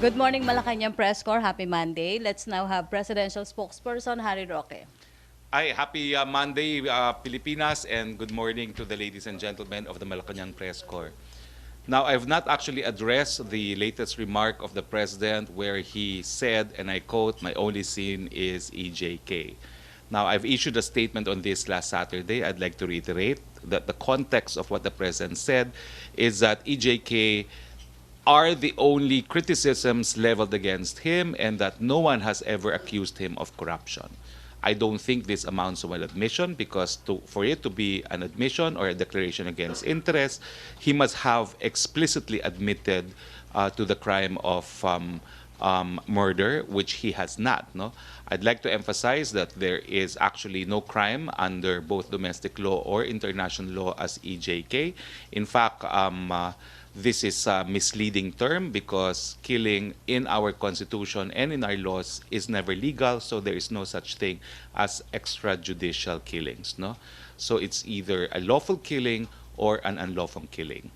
Good morning, Malacañang Press Corps. Happy Monday. Let's now have Presidential Spokesperson Harry Roque. Hi, happy Monday, Pilipinas, and good morning to the ladies and gentlemen of the Malacañang Press Corps. Now, I've not actually addressed the latest remark of the President where he said, and I quote, "My only sin is EJK." Now, I've issued a statement on this last Saturday. I'd like to reiterate that the context of what the President said is that EJK are the only criticisms leveled against him and that no one has ever accused him of corruption. I don't think this amounts to an admission because for it to be an admission or a declaration against interest, he must have explicitly admitted to the crime of murder, which he has not. No, I'd like to emphasize that there is actually no crime under both domestic law or international law as EJK. In fact, this is a misleading term because killing in our constitution and in our laws is never legal, so there is no such thing as extrajudicial killings. No, so it's either a lawful killing or an unlawful killing.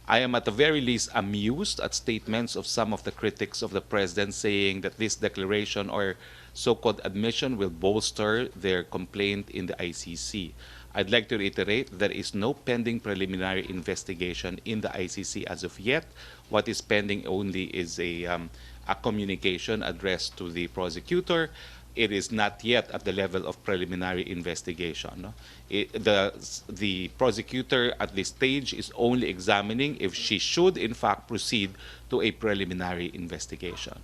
I am at the very least amused at statements of some of the critics of the president saying that this declaration or so-called admission will bolster their complaint in the ICC. I'd like to reiterate there is no pending preliminary investigation in the ICC as of yet. What is pending only is a communication addressed to the prosecutor. It is not yet at the level of preliminary investigation. No? The prosecutor at this stage is only examining if she should in fact proceed to a preliminary investigation.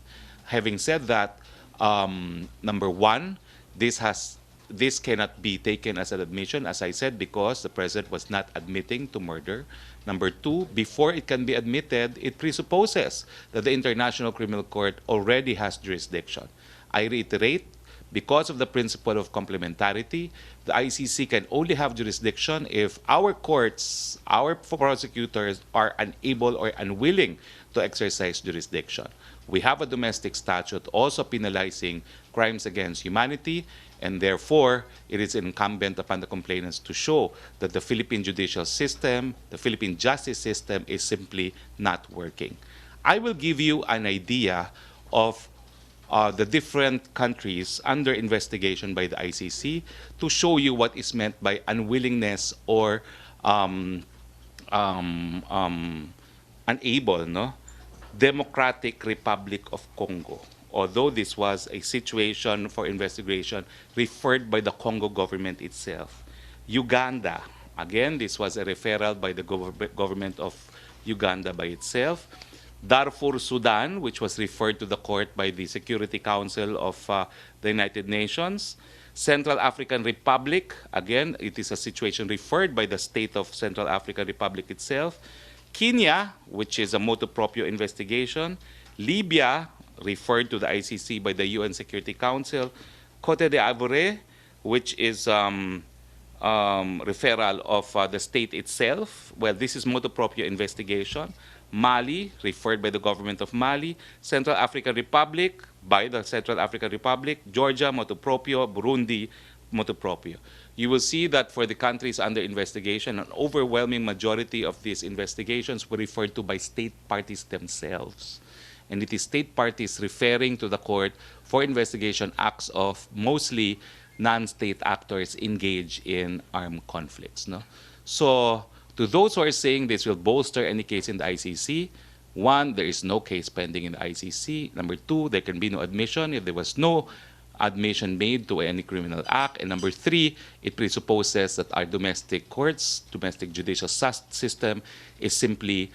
Having said that, number one, this cannot be taken as an admission, as I said, because the president was not admitting to murder. Number two, before it can be admitted, it presupposes that the International Criminal Court already has jurisdiction. I reiterate, because of the principle of complementarity, the ICC can only have jurisdiction if our courts, our prosecutors are unable or unwilling to exercise jurisdiction. We have a domestic statute also penalizing crimes against humanity, and therefore it is incumbent upon the complainants to show that the Philippine judicial system, the Philippine justice system is simply not working. I will give you an idea of the different countries under investigation by the ICC to show you what is meant by unwillingness or unable. No? Democratic Republic of Congo. Although this was a situation for investigation referred by the Congo government itself. Uganda, again, this was a referral by the government of Uganda by itself. Darfur, Sudan, which was referred to the court by the Security Council of the United Nations. Central African Republic, again, it is a situation referred by the state of Central African Republic itself. Kenya, which is a motu proprio investigation. Libya, referred to the ICC by the UN Security Council. Cote d'Ivoire, which is referral of the state itself. Well, this is motu proprio investigation. Mali, referred by the government of Mali. Central African Republic, by the Central African Republic. Georgia, motu proprio. Burundi, motu proprio. You will see that for the countries under investigation, an overwhelming majority of these investigations were referred to by state parties themselves. And it is state parties referring to the court for investigation acts of mostly non-state actors engaged in armed conflicts. No? So to those who are saying this will bolster any case in the ICC, one, there is no case pending in the ICC. Number two, there can be no admission if there was no admission made to any criminal act. And number three, it presupposes that our domestic courts, domestic judicial system is simply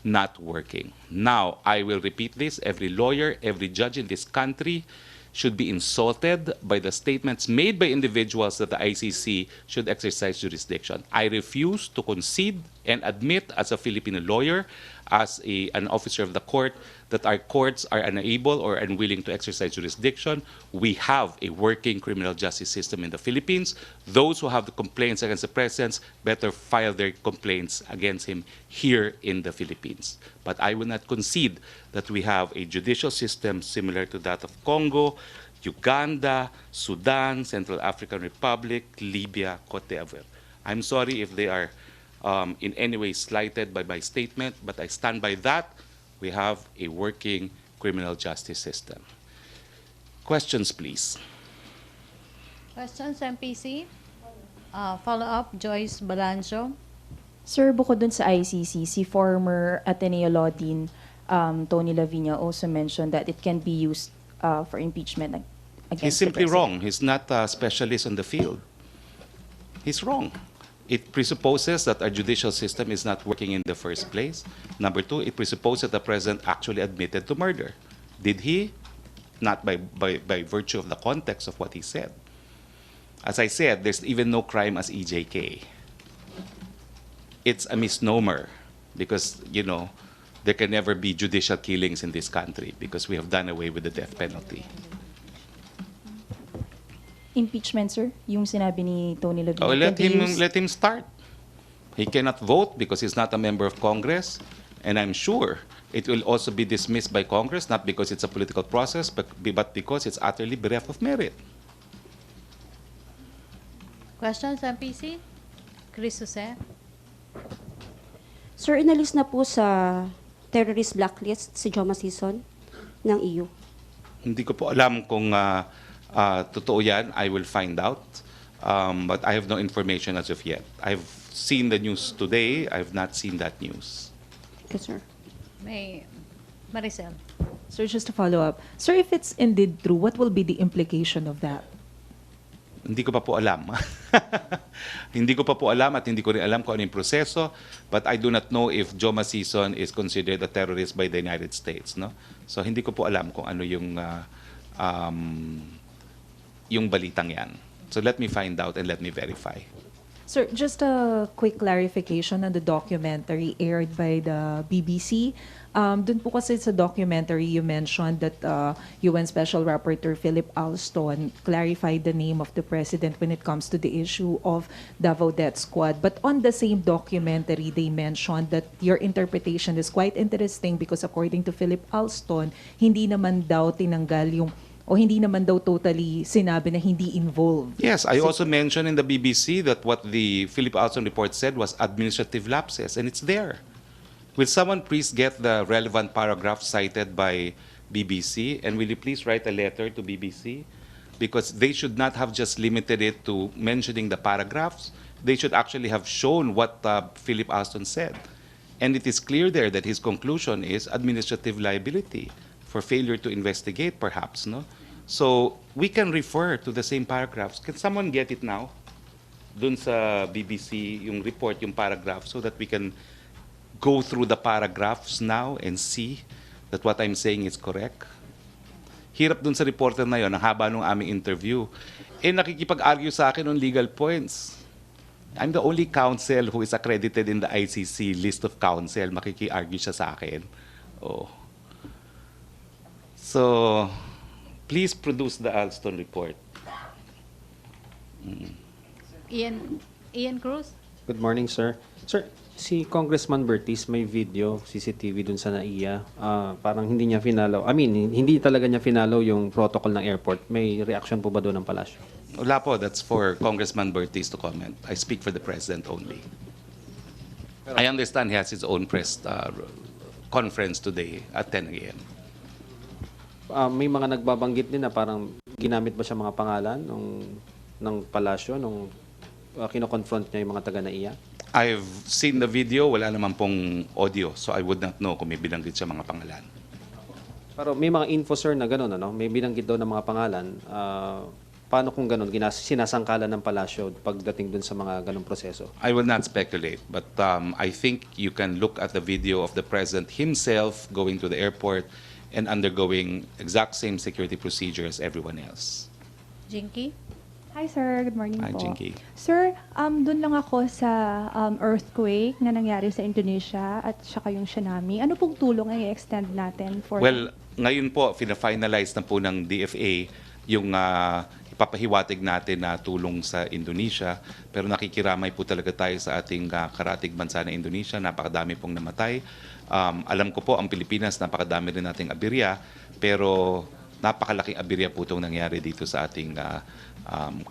not working. Now, I will repeat this. Every lawyer, every judge in this country should be insulted by the statements made by individuals that the ICC should exercise jurisdiction. I refuse to concede and admit as a Filipino lawyer, as an officer of the court, that our courts are unable or unwilling to exercise jurisdiction. We have a working criminal justice system in the Philippines. Those who have the complaints against the president better file their complaints against him here in the Philippines. But I will not concede that we have a judicial system similar to that of Congo, Uganda, Sudan, Central African Republic, Libya, Cote d'Ivoire. I'm sorry if they are in any way slighted by my statement, but I stand by that. We have a working criminal justice system. Questions, please. Questions, MPC? Follow-up, Joyce Balancho. Sir, bukod dun sa ICC, si former Ateneo Law Dean Tony Lavina also mentioned that it can be used for impeachment against He's the simply president. wrong. He's not a specialist on the field. He's wrong. It presupposes that our judicial system is not working in the first place. Number two, it presupposes that the president actually admitted to murder. Did he? Not by virtue of the context of what he said. As I said, there's even no crime as EJK. It's a misnomer because, you know, there can never be judicial killings in this country because we have done away with the death penalty. Impeachment, sir? Yung sinabi ni Tony Lavina. Oh, can be used- let him start. He cannot vote because he's not a member of Congress, and I'm sure it will also be dismissed by Congress, not because it's a political process, but because it's utterly bereft of merit. Questions, MPC? Chris Jose. Sir, inalis na po sa terrorist blacklist si Joma Sison ng EU. Hindi ko po alam kung totoo yan. I will find out. But I have no information as of yet. I've seen the news today. I've not seen that news. Yes, sir. May Maricel. Sir, just to follow up. Sir, if it's indeed true, what will be the implication of that? Hindi ko pa po alam. Hindi ko pa po alam at hindi ko rin alam kung ano yung proseso. But I do not know if Joma Sison is considered a terrorist by the United States. No? So hindi ko po alam kung ano yung balitang yan. So let me find out and let me verify. Sir, just a quick clarification on the documentary aired by the BBC. Dun po kasi sa documentary, you mentioned that UN Special Rapporteur Philip Alston clarified the name of the president when it comes to the issue of Davao Death Squad. But on the same documentary, they mentioned that your interpretation is quite interesting because according to Philip Alston, hindi naman daw tinanggal yung o hindi naman daw totally sinabi na hindi involved. Yes, I also mentioned in the BBC that what the Philip Alston report said was administrative lapses, and it's there. Will someone please get the relevant paragraph cited by BBC, and will you please write a letter to BBC? Because they should not have just limited it to mentioning the paragraphs. They should actually have shown what Philip Alston said. And it is clear there that his conclusion is administrative liability for failure to investigate, perhaps, no? So we can refer to the same paragraphs. Can someone get it now? Dun sa BBC, yung report, yung paragraph, so that we can go through the paragraphs now and see that what I'm saying is correct. Hirap dun sa reporter na yon, ang haba nung aming interview. Nakikipag-argue sa akin on legal points. I'm the only counsel who is accredited in the ICC list of counsel. Makiki-argue siya sa akin. Oh. So, please produce the Alston report. Ian Cruz. Good morning, sir. Sir, si Congressman Bertis may video, CCTV dun sa NAIA. Parang hindi niya finalo. I mean, hindi talaga niya finalo yung protocol ng airport. May reaction po ba doon ng palasyo? Wala po, that's for Congressman Bertis to comment. I speak for the President only. I understand he has his own press conference today at 10 a.m. May mga nagbabanggit din na parang ginamit ba siya mga pangalan ng palasyo nung kino-confront niya yung mga taga-NAIA? I've seen the video, wala naman pong audio, so I would not know kung may binanggit siya mga pangalan. Pero may mga info, sir, na gano'n, ano? May binanggit daw ng mga pangalan. Paano kung gano'n, sinasangkalan ng palasyo pagdating dun sa mga gano'ng proseso? I will not speculate, but I think you can look at the video of the President himself going to the airport and undergoing exact same security procedure as everyone else. Jinky. Hi sir, good morning Hi, po. Jinky. Sir, doon lang ako sa earthquake na nangyari sa Indonesia at saka yung tsunami. Ano pong tulong ang i-extend natin for Well, ngayon po, fina-finalize na po ng DFA yung ipapahiwatig natin na tulong sa Indonesia. Pero nakikiramay po talaga tayo sa ating karatig bansa na Indonesia. Napakadami pong namatay. Alam ko po, ang Pilipinas, napakadami rin nating aberya. Pero napakalaking aberya po itong nangyari dito sa ating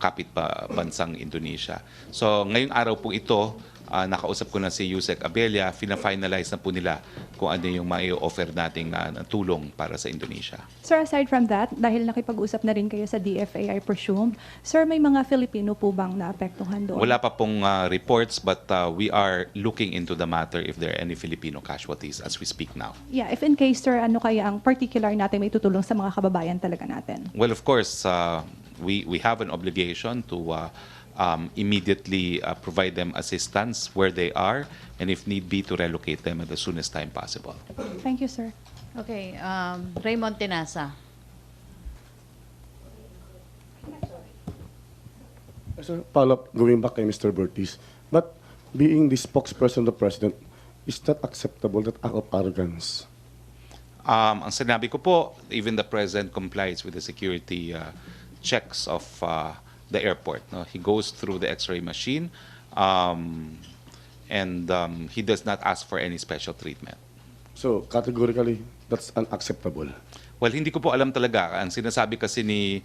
kapit bansang Indonesia. So ngayong araw po ito, nakausap ko na si Yusek Abella, fina-finalize na po nila kung ano yung mai-offer nating tulong para sa Indonesia. Sir, aside from that, dahil nakipag-usap na rin kayo sa DFA, I presume, sir, may mga Filipino po bang naapektuhan doon? Wala pa pong reports, but we are looking into the matter if there are any Filipino casualties as we speak now. Yeah, if in case, sir, ano kaya ang particular natin may tutulong sa mga kababayan talaga natin? Well, of course, we have an obligation to immediately provide them assistance where they are, and if need be, to relocate them at the soonest time possible. Thank you, sir. Okay, Raymond Tinasa. Sir, follow-up, going back kay Mr. Bertis, but being the spokesperson of the President, is that acceptable, that act of arrogance? Ang sinabi ko po, even the President complies with the security checks of the airport. No? He goes through the X-ray machine, and he does not ask for any special treatment. So, categorically, that's unacceptable. Well, hindi ko po alam talaga. Ang sinasabi kasi ni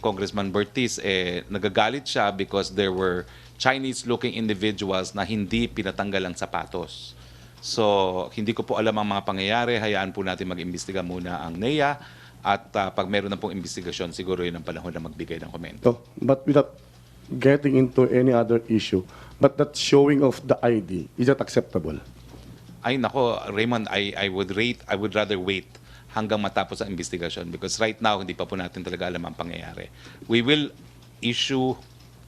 Congressman Bertis, nagagalit siya because there were Chinese-looking individuals na hindi pinatanggal ang sapatos. So, hindi ko po alam ang mga pangyayari. Hayaan po natin mag-imbestiga muna ang NEA. At pag meron na pong investigasyon, siguro yun ang panahon na magbigay ng komento. So, but without getting into any other issue, but that showing of the ID, is that acceptable? Ay nako, Raymond, I would rather wait hanggang matapos ang investigasyon because right now hindi pa po natin talaga alam ang pangyayari. We will issue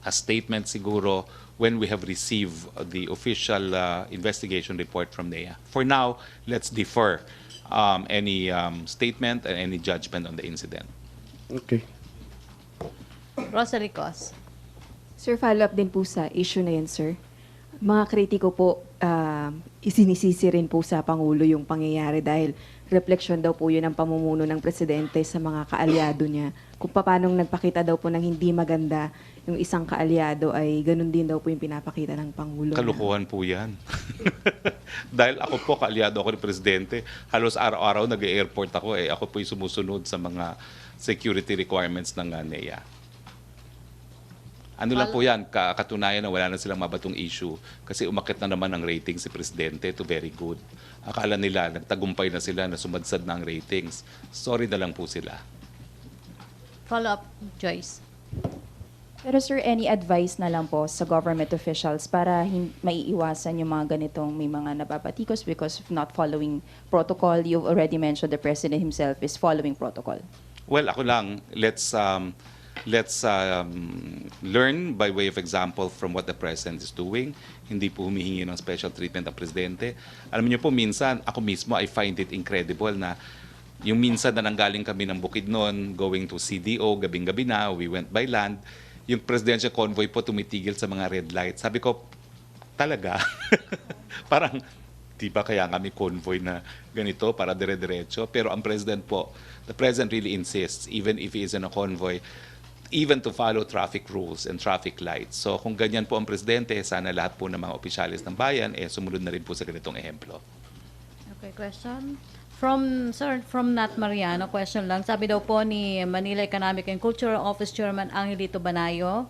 a statement siguro when we have received the official investigation report from NEA. For now, let's defer any statement and any judgment on the incident. Okay. Rosalie Cos. Sir, follow-up din po sa issue na yan, sir. Mga kritiko po, isinisisi rin po sa Pangulo yung pangyayari dahil refleksyon daw po yun ang pamumuno ng Presidente sa mga kaalyado niya. Kung paanong nagpakita daw po ng hindi maganda yung isang kaalyado ay ganun din daw po yung pinapakita ng Pangulo. Kalukuhan po yan. Dahil ako po, kaalyado ako ni Presidente, halos araw-araw nag-airport ako. Ako po yung sumusunod sa mga security requirements ng NEA. Ano lang po yan, katunayan na wala na silang mabatong issue kasi umakit na naman ang rating si Presidente to very good. Akala nila, nagtagumpay na sila na sumadsad na ang ratings. Sorry na lang po sila. Follow-up, Joyce. Pero sir, any advice na lang po sa government officials para maiiwasan yung mga ganitong may mga napapatikos because of not following protocol? You've already mentioned the President himself is following protocol. Well, ako lang, let's learn by way of example from what the President is doing. Hindi po humihingi ng special treatment ang Presidente. Alam niyo po, minsan, ako mismo, I find it incredible na yung minsan na nanggaling kami ng Bukidnon, going to CDO, gabing-gabi na, we went by land, yung presidential convoy po tumitigil sa mga red lights. Sabi ko, talaga? Parang, di ba kaya kami convoy na ganito para dire-diretso? Pero ang President po, the President really insists, even if he is in a convoy, even to follow traffic rules and traffic lights. So kung ganyan po ang Presidente, sana lahat po ng mga opisyalis ng bayan, sumunod na rin po sa ganitong ehemplo. Okay, question? From Nat Mariano, question lang. Sabi daw po ni Manila Economic and Cultural Office Chairman Angelito Banayo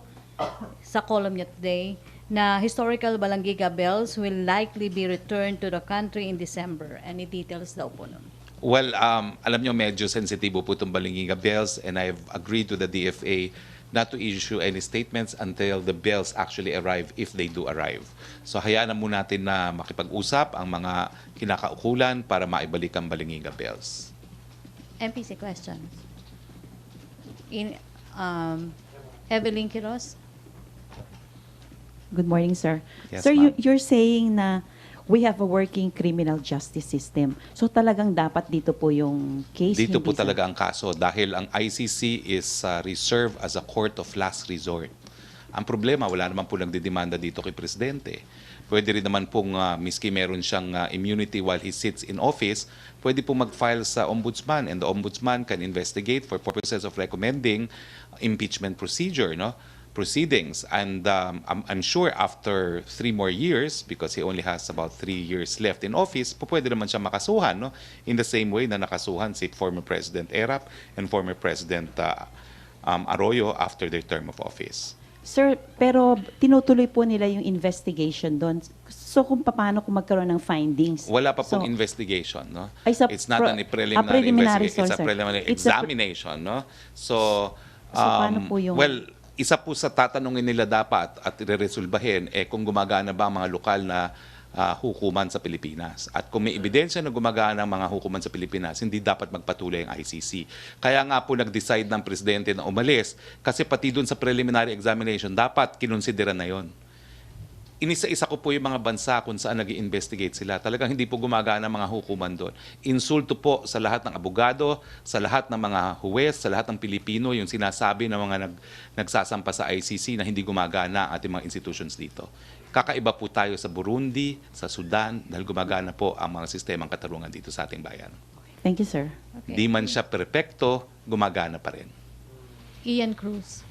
sa column niya today na historical Balangiga bells will likely be returned to the country in December. Any details daw po nun? Well, alam nyo, medyo sensitibo po itong Balingiga bells and I've agreed to the DFA not to issue any statements until the bells actually arrive, if they do arrive. So hayaan na muna natin na makipag-usap ang mga kinakaukulan para maibalik ang Balingiga bells. MPC questions. Evelyn Quiroz. Good morning, sir. Yes, Sir, ma'am. you're saying na we have a working criminal justice system. So talagang dapat dito po yung case? Dito po hindi sa- talaga ang kaso dahil ang ICC is reserved as a court of last resort. Ang problema, wala naman po nagdidemanda dito kay Presidente. Pwede rin naman pong miski meron siyang immunity while he sits in office, pwede po mag-file sa Ombudsman and the Ombudsman can investigate for purposes of recommending impeachment procedure, no? Proceedings. And I'm sure after 3 more years, because he only has about 3 years left in office, pwede naman siya makasuhan, no? In the same way na nakasuhan si former President Erap and former President Arroyo after their term of office. Sir, pero tinutuloy po nila yung investigation doon. So kung paano kung magkaroon ng findings? Wala pa pong So, investigation, no? Ay, sa It's not pro- a preliminary, preliminary, investigation. It's a sir. preliminary It's a pre- examination, no? So, paano po yung- well, isa po sa tatanungin nila dapat at ireresolbahin kung gumagana ba ang mga lokal na hukuman sa Pilipinas. At kung may ebidensya na gumagana ang mga hukuman sa Pilipinas, hindi dapat magpatuloy ang ICC. Kaya nga po nag-decide ng presidente na umalis kasi pati doon sa preliminary examination, dapat kinonsidera na yon. Inisa-isa ko po yung mga bansa kung saan nag-i-investigate sila. Talagang hindi po gumagana ang mga hukuman doon. Insulto po sa lahat ng abogado, sa lahat ng mga huwes, sa lahat ng Pilipino, yung sinasabi ng mga nagsasampa sa ICC na hindi gumagana ang ating mga institutions dito. Kakaiba po tayo sa Burundi, sa Sudan, dahil gumagana po ang mga sistemang katarungan dito sa ating bayan. Thank you, sir. Di man siya perpekto, gumagana pa rin. Ian Cruz.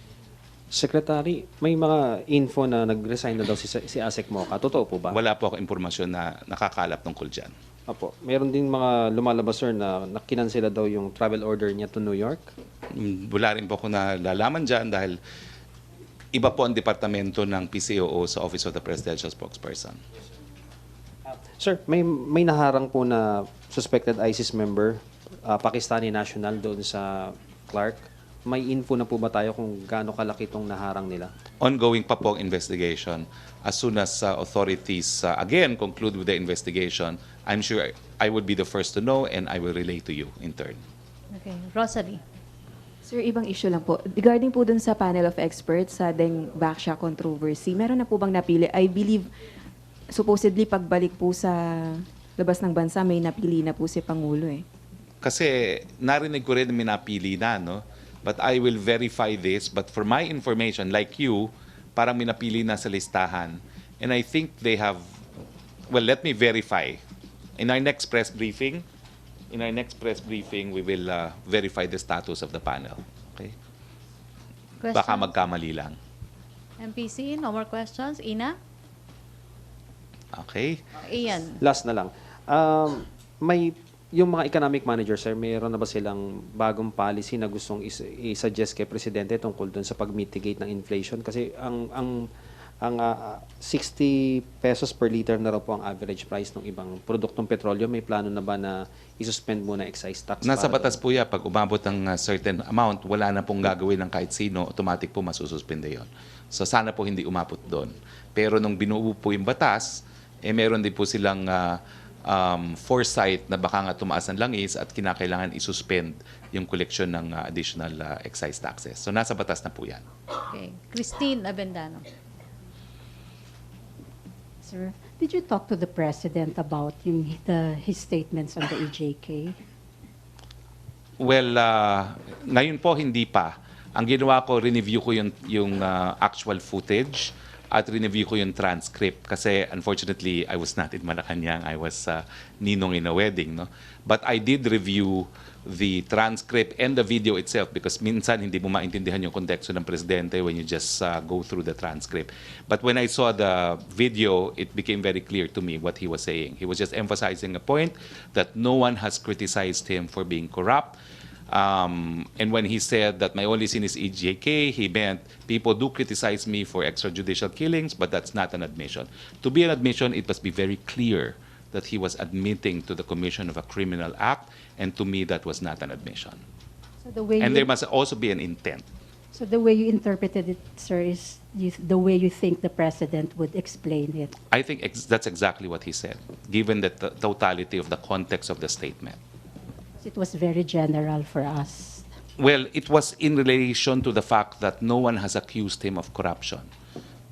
Secretary, may mga info na nag-resign na daw si Asek Moca. Totoo po ba? Wala po ako impormasyon na nakakalap tungkol dyan. Apo. Meron din mga lumalabas, sir, na nakinansela daw yung travel order niya to New York. Wala rin po ako nalalaman dyan dahil iba po ang departamento ng PCOO sa Office of the Presidential Spokesperson. Sir, may naharang po na suspected ISIS member, Pakistani national doon sa Clark. May info na po ba tayo kung gaano kalaki itong naharang nila? Ongoing pa po ang investigation. As soon as authorities again conclude with the investigation, I'm sure I would be the first to know and I will relay to you in turn. Okay. Rosalie. Sir, ibang issue lang po. Regarding po dun sa panel of experts sa Deng Baksha controversy, meron na po bang napili? I believe, supposedly, pagbalik po sa labas ng bansa, may napili na po si Pangulo eh. Kasi narinig ko rin na may napili na, no? But I will verify this. But for my information, like you, parang may napili na sa listahan. And I think they have, well, let me verify. In our next press briefing, we will verify the status of the panel. Okay? Questions? Baka magkamali lang. MPC, no more questions. Ina? Okay? Ian. Last na lang. Yung mga economic manager, sir, mayroon na ba silang bagong policy na gustong i-suggest kay Presidente tungkol doon sa pag-mitigate ng inflation? Kasi ang 60 pesos per liter na raw po ang average price ng ibang produktong petrolyo. May plano na ba na isuspend muna excise tax? Nasa para batas po yan, pag umabot ng certain amount, wala na pong gagawin ng kahit sino, automatic po masususpende yon. So sana po hindi umabot doon. Pero nung binuo po yung batas, meron din po silang foresight na baka nga tumaas ang langis at kinakailangan isuspend yung collection ng additional excise taxes. So nasa batas na po yan. Okay. Christine Abendano. Sir, did you talk to the President about his statements on the EJK? Well, ngayon po hindi pa. Ang ginawa ko, review ko yung actual footage at review ko yung transcript kasi unfortunately I was not in Malacañang. I was ninong in a wedding, no? But I did review the transcript and the video itself because minsan hindi mo maintindihan yung konteksto ng presidente when you just go through the transcript. But when I saw the video, it became very clear to me what he was saying. He was just emphasizing a point that no one has criticized him for being corrupt. And when he said that my only sin is EJK, he meant people do criticize me for extrajudicial killings, but that's not an admission. To be an admission, it must be very clear that he was admitting to the commission of a criminal act, and to me, that was not an admission. So the way And you, there must also be an intent. so the way you interpreted it, sir, is the way you think the President would explain it. I think that's exactly what he said, given the totality of the context of the statement. It was very general for us. Well, it was in relation to the fact that no one has accused him of corruption.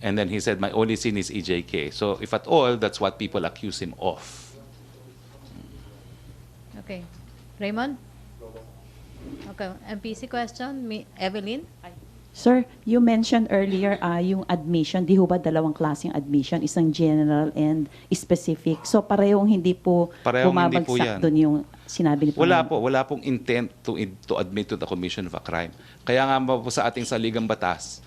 And then he said, my only sin is EJK. So if at all, that's what people accuse him of. Okay. Raymond? Okay. MPC question. Evelyn? Sir, you mentioned earlier yung admission, di ho ba dalawang klaseng admission, isang general and specific. So parehong hindi po Parehong hindi po bumabagsak yan. doon yung sinabi ni Wala pong intent to admit to the commission of a crime. Kaya nga po sa ating saligang batas,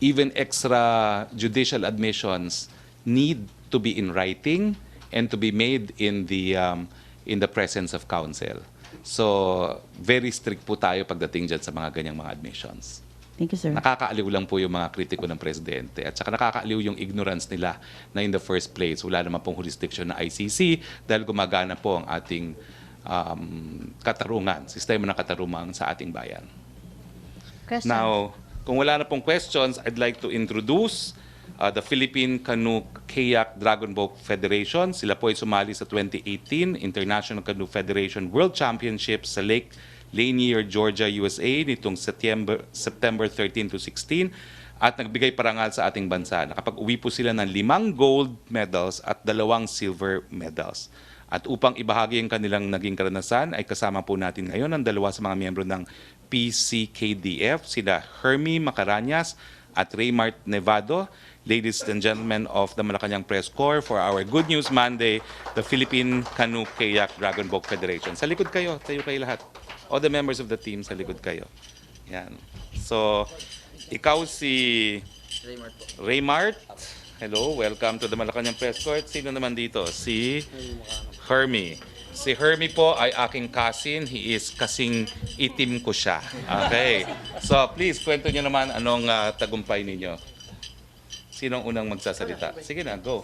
even extrajudicial admissions need to be in writing and to be made in the presence of counsel. So very strict po tayo pagdating dyan sa mga ganyang mga admissions. Thank you, sir. Nakakaaliw lang po yung mga kritiko ng presidente. At saka nakakaaliw yung ignorance nila na in the first place, wala naman pong jurisdiction na ICC dahil gumagana po ang ating katarungan, sistema ng katarungan sa ating bayan. Question. Now, kung wala na pong questions, I'd like to introduce the Philippine Canoe Kayak Dragon Boat Federation. Sila po ay sumali sa 2018 International Canoe Federation World Championship sa Lake Lanier, Georgia, USA nitong September 13 to 16 at nagbigay parangal sa ating bansa. Nakapag-uwi po sila ng 5 gold medals at 2 silver medals. At upang ibahagi ang kanilang naging karanasan ay kasama po natin ngayon ang 2 sa mga miyembro ng PCKDF, sila Hermie Macaranyas at Raymart Nevado. Ladies and gentlemen of the Malacañang Press Corps, for our Good News Monday, the Philippine Canoe Kayak Dragon Boat Federation. Sa likod kayo, tayo kayo lahat. All the members of the team, sa likod kayo. Yan. So, ikaw si Raymart. Hello, welcome to the Malacañang Press Court. Sino naman dito? Si Hermie. Si Hermie po ay aking cousin. He is kasing itim ko siya. Okay. So, please, kwento nyo naman anong tagumpay ninyo. Sinong unang magsasalita? Sige na, go.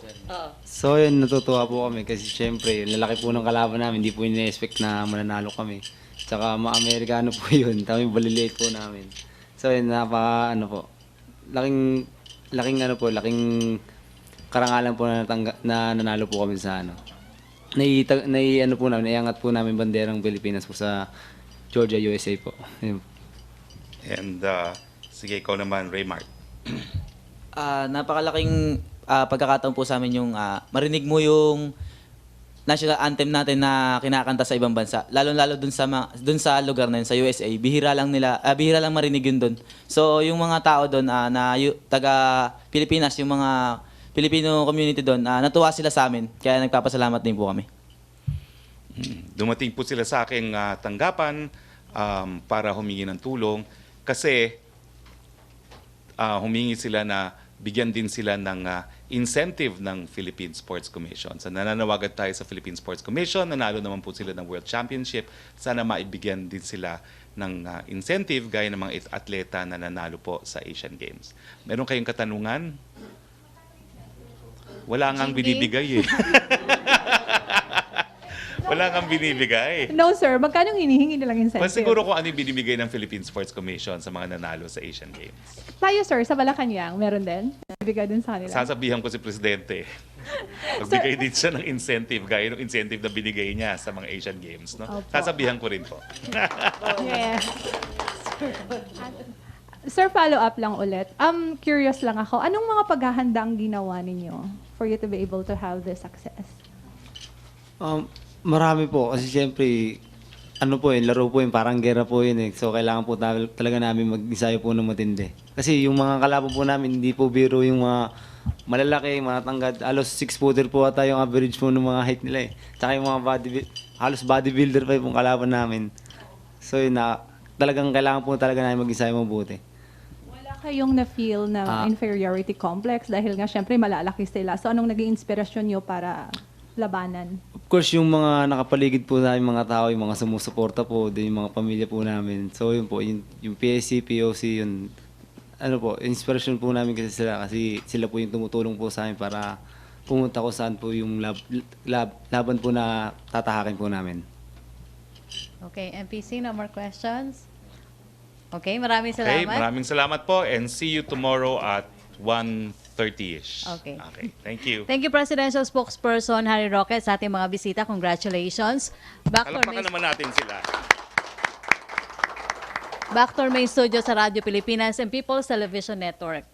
So yun, natutuwa po kami kasi syempre, lalaki po ng kalaban namin, hindi po ina-expect na mananalo kami. Tsaka ma-Amerikano po yun, kami baliliit po namin. So yun, laking karangalan po na nanalo po kami sa naiangat po namin banderang Pilipinas po sa Georgia, USA po. Yun. And sige, ikaw naman, Raymart. Napakalaking pagkakataon po sa amin yung marinig mo yung national anthem natin na kinakanta sa ibang bansa. Lalo-lalo dun sa lugar na yun, sa USA, bihira lang marinig yun dun. So yung mga tao dun taga Pilipinas, yung mga Filipino community dun, natuwa sila sa amin. Kaya nagpapasalamat din po kami. Dumating po sila sa aking tanggapan para humingi ng tulong kasi humingi sila na bigyan din sila ng incentive ng Philippine Sports Commission. So nananawagan tayo sa Philippine Sports Commission, nanalo naman po sila ng World Championship. Sana maibigyan din sila ng incentive gaya ng mga atleta na nanalo po sa Asian Games. Meron kayong katanungan? Wala ngang binibigay eh. Wala kang binibigay. No, sir. Magkano hinihingi nilang incentive? Mas siguro kung ano yung binibigay ng Philippine Sports Commission sa mga nanalo sa Asian Games. Tayo, sir, sa Malacañang, meron din? Bibigay din sa kanila? Sasabihan ko si Presidente. Magbigay din siya ng incentive, gaya ng incentive na binigay niya sa mga Asian Games. No? Opo. Sasabihan ko rin po. Yes. Sir, follow up lang ulit. Curious lang ako, anong mga paghahandang ginawa ninyo for you to be able to have this success? Marami po kasi siyempre laro po yun, parang gera po yun eh. So kailangan po talaga namin mag-ensayo po ng matindi. Kasi yung mga kalaban po namin, hindi po biro yung mga malalaki, mga tanggad. Halos 6-footer po ata yung average po ng mga height nila eh. Tsaka yung mga halos bodybuilder pa yung kalaban namin. So yun talagang kailangan po talaga namin mag-ensayo mabuti. Wala kayong na-feel na inferiority complex dahil nga syempre malalaki sila. So anong naging inspirasyon nyo para labanan? Of course, yung mga nakapaligid po namin mga tao, yung mga sumusuporta po, din yung mga pamilya po namin. So yun po, yung PSC, POC, yun, inspiration po namin kasi sila po yung tumutulong po sa amin para pumunta ko saan po yung laban po na tatahakin po namin. Okay, MPC, no more questions? Okay, maraming salamat. Okay, maraming salamat po and see you tomorrow at 1:30ish. Okay. Thank you. Thank you, Presidential Spokesperson Harry Roque, sa ating mga bisita. Congratulations. Palakpakan naman natin sila. Back to our main studio sa Radio Pilipinas and People's Television Network.